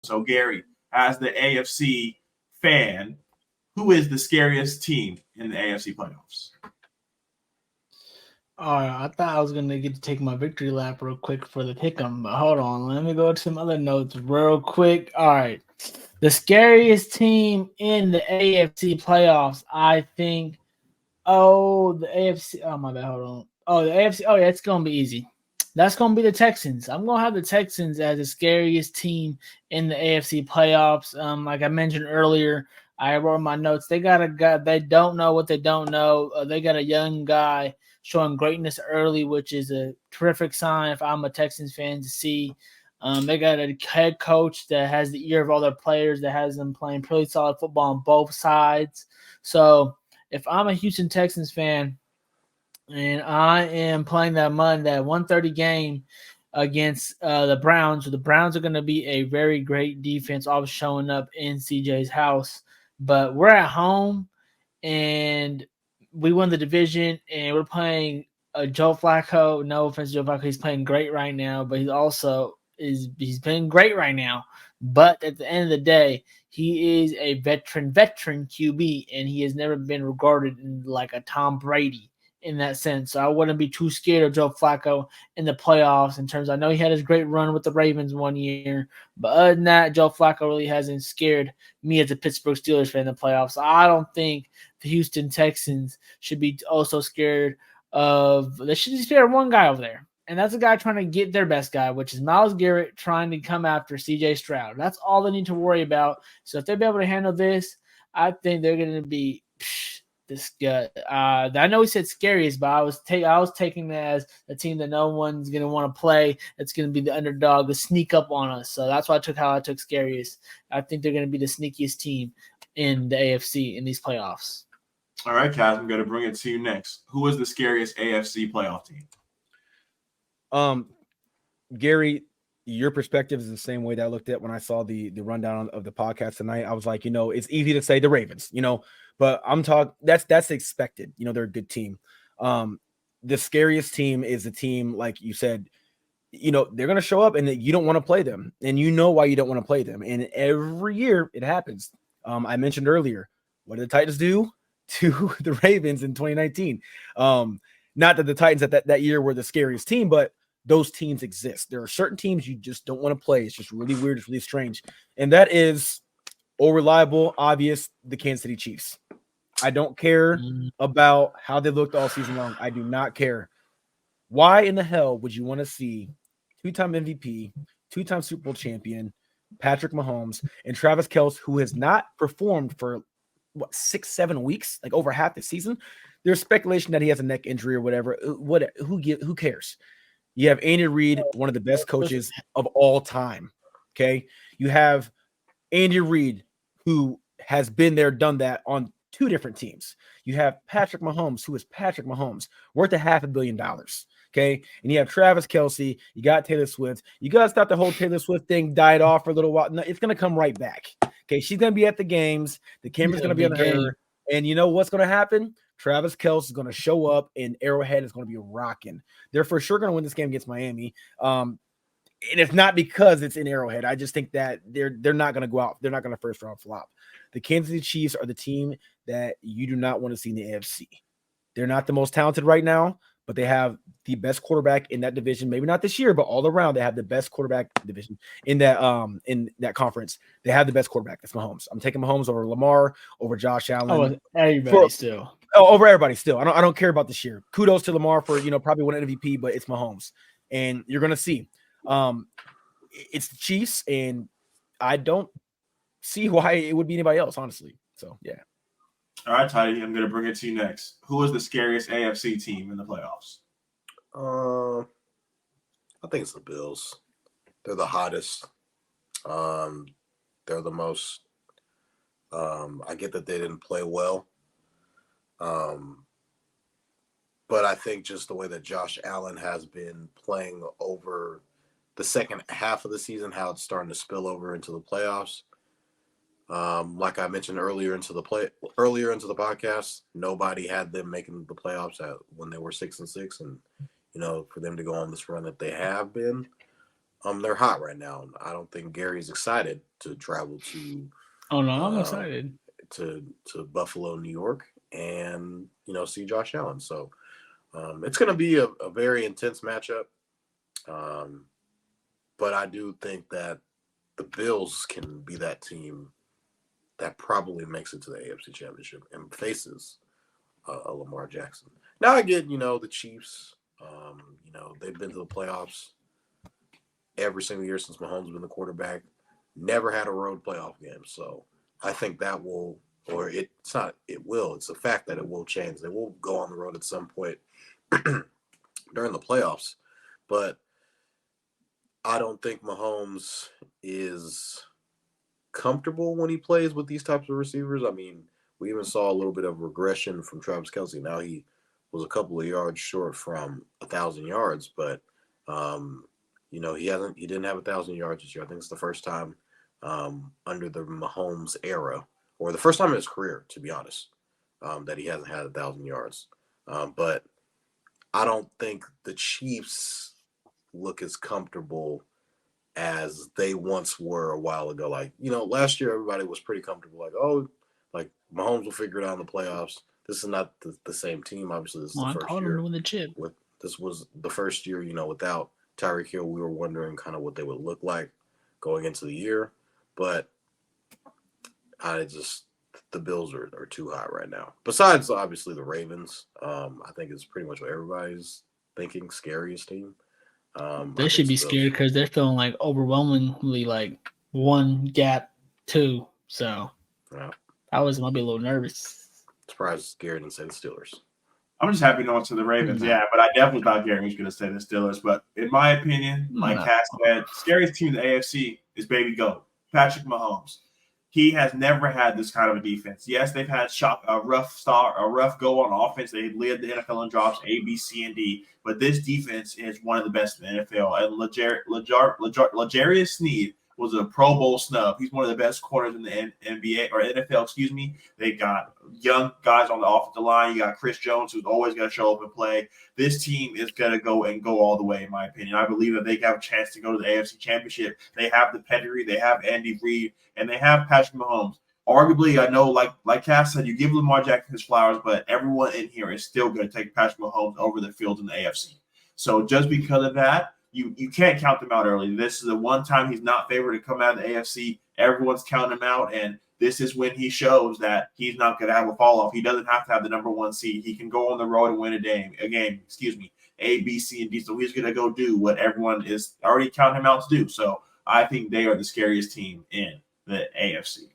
So, Gary, as the AFC fan, who is the scariest team in the AFC playoffs? All right, I thought I was gonna get to take my victory lap real quick for the pick'em, but hold on, let me go to some other notes real quick. All right, the scariest team in the AFC playoffs, I think. Oh, the AFC. Oh my bad. Hold on. Oh, the AFC. Oh yeah, it's gonna be easy. That's gonna be the Texans. I'm gonna have the Texans as the scariest team in the AFC playoffs. Like I mentioned earlier, I wrote in my notes. They got a guy. They don't know what they don't know. They got a young guy showing greatness early, which is a terrific sign if I'm a Texans fan to see. They got a head coach that has the ear of all their players, that has them playing pretty solid football on both sides. So if I'm a Houston Texans fan and I am playing that 130 game against the Browns are going to be a very great defense, always showing up in CJ's house. But we're at home and we won the division and we're playing Joe Flacco. No offense to Joe Flacco, he's playing great right now, but he's playing great right now. But at the end of the day, he is a veteran QB, and he has never been regarded in like a Tom Brady in that sense. So I wouldn't be too scared of Joe Flacco in the playoffs. In terms, I know he had his great run with the Ravens one year, but other than that, Joe Flacco really hasn't scared me as a Pittsburgh Steelers fan in the playoffs. So I don't think the Houston Texans should be also scared of. They should just fear one guy over there. And that's a guy trying to get their best guy, which is Myles Garrett trying to come after CJ Stroud. That's all they need to worry about. So if they'll be able to handle this, I think they're going to be this good. I know he said scariest, but I was taking that as a team that no one's going to want to play. It's going to be the underdog to sneak up on us. So that's why I took scariest. I think they're going to be the sneakiest team in the AFC in these playoffs. All right, Kaz, I'm going to bring it to you next. Who is the scariest AFC playoff team? Um, Gary, your perspective is the same way that I looked at when I saw the rundown of the podcast tonight. I was like, it's easy to say the Ravens, but I'm talking that's expected. They're a good team. The scariest team is a team, like you said, they're going to show up and you don't want to play them, and why you don't want to play them. And every year it happens. I mentioned earlier, what did the Titans do to the Ravens in 2019? Not that the Titans at that year were the scariest team, but those teams exist. There are certain teams you just don't want to play. It's just really weird. It's really strange. And that is all reliable, obvious, the Kansas City Chiefs. I don't care about how they looked all season long. I do not care. Why in the hell would you want to see two-time MVP, two-time Super Bowl champion, Patrick Mahomes, and Travis Kelce, who has not performed for 6-7 weeks, like over half the season? There's speculation that he has a neck injury or whatever. Who cares? You have Andy Reid, one of the best coaches of all time. Okay. You have Andy Reid, who has been there, done that on 2 different teams. You have Patrick Mahomes, who is Patrick Mahomes, worth $500 million. Okay. And you have Travis Kelce. You got Taylor Swift. You guys thought the whole Taylor Swift thing died off for a little while. No, it's going to come right back. Okay. She's going to be at the games. The camera's going to be on her. And you know what's going to happen? Travis Kelce is going to show up, and Arrowhead is going to be rocking. They're for sure going to win this game against Miami. And it's not because it's in Arrowhead. I just think that they're not going to go out. They're not going to first round flop. The Kansas City Chiefs are the team that you do not want to see in the AFC. They're not the most talented right now, but they have the best quarterback in that division. Maybe not this year, but all around they have the best quarterback division in that conference. They have the best quarterback. That's Mahomes. I'm taking Mahomes over Lamar, over Josh Allen. Over everybody still. I don't care about this year. Kudos to Lamar for probably winning MVP, but it's Mahomes, and you're gonna see. It's the Chiefs, and I don't see why it would be anybody else, honestly. So yeah. All right, Teddy, I'm going to bring it to you next. Who is the scariest AFC team in the playoffs? I think it's the Bills. They're the hottest. They're the most. I get that they didn't play well. But I think just the way that Josh Allen has been playing over the second half of the season, how it's starting to spill over into the playoffs. Like I mentioned earlier into the podcast, nobody had them making the playoffs when they were 6-6, and for them to go on this run that they have been, They're hot right now. I don't think Gary's excited to travel Oh no, I'm uh, excited. to Buffalo, New York, and see Josh Allen. So it's going to be a very intense matchup. But I do think that the Bills can be that team that probably makes it to the AFC Championship and faces a Lamar Jackson. Now I get, the Chiefs. They've been to the playoffs every single year since Mahomes has been the quarterback. Never had a road playoff game. So I think that will, or it's not, it will. It's a fact that it will change. They will go on the road at some point during the playoffs. But I don't think Mahomes is comfortable when he plays with these types of receivers. I mean, we even saw a little bit of regression from Travis Kelce. Now he was a couple of yards short from 1,000 yards, but he didn't have 1,000 yards this year. I think it's the first time under the Mahomes era, or the first time in his career, to be honest, that he hasn't had 1,000 yards. But I don't think the Chiefs look as comfortable as they once were a while ago. Like, last year everybody was pretty comfortable. Like Mahomes will figure it out in the playoffs. This is not the same team. Obviously, this is Well, the I first told him year. to win the chip. This was the first year, without Tyreek Hill. We were wondering kind of what they would look like going into the year. But the Bills are too high right now. Besides, obviously, the Ravens. I think it's pretty much what everybody's thinking, scariest team. They should be scared because they're feeling like overwhelmingly like one gap two. So Yeah. I might be a little nervous. Surprised Garry didn't say the Steelers. I'm just happy going to the Ravens. No. Yeah, but I definitely thought Garry was going to say the Steelers. But in my opinion, like Cass said, scariest team in the AFC is Baby Goat, Patrick Mahomes. He has never had this kind of a defense. Yes, they've had a rough go on offense. They led the NFL in drops A, B, C, and D. But this defense is one of the best in the NFL. And L'Jarius Sneed was a Pro Bowl snub. He's one of the best corners in the NBA or NFL. Excuse me. They got young guys on the offensive line. You got Chris Jones, who's always going to show up and play. This team is going to go all the way, in my opinion. I believe that they have a chance to go to the AFC Championship. They have the pedigree. They have Andy Reid, and they have Patrick Mahomes. Arguably, I know, like Cass said, you give Lamar Jackson his flowers, but everyone in here is still going to take Patrick Mahomes over the field in the AFC. So just because of that, you can't count them out early. This is the one time he's not favored to come out of the AFC. Everyone's counting him out, and this is when he shows that he's not going to have a fall off. He doesn't have to have the number one seed. He can go on the road and win a game. A, B, C, and D. So he's going to go do what everyone is already counting him out to do. So I think they are the scariest team in the AFC.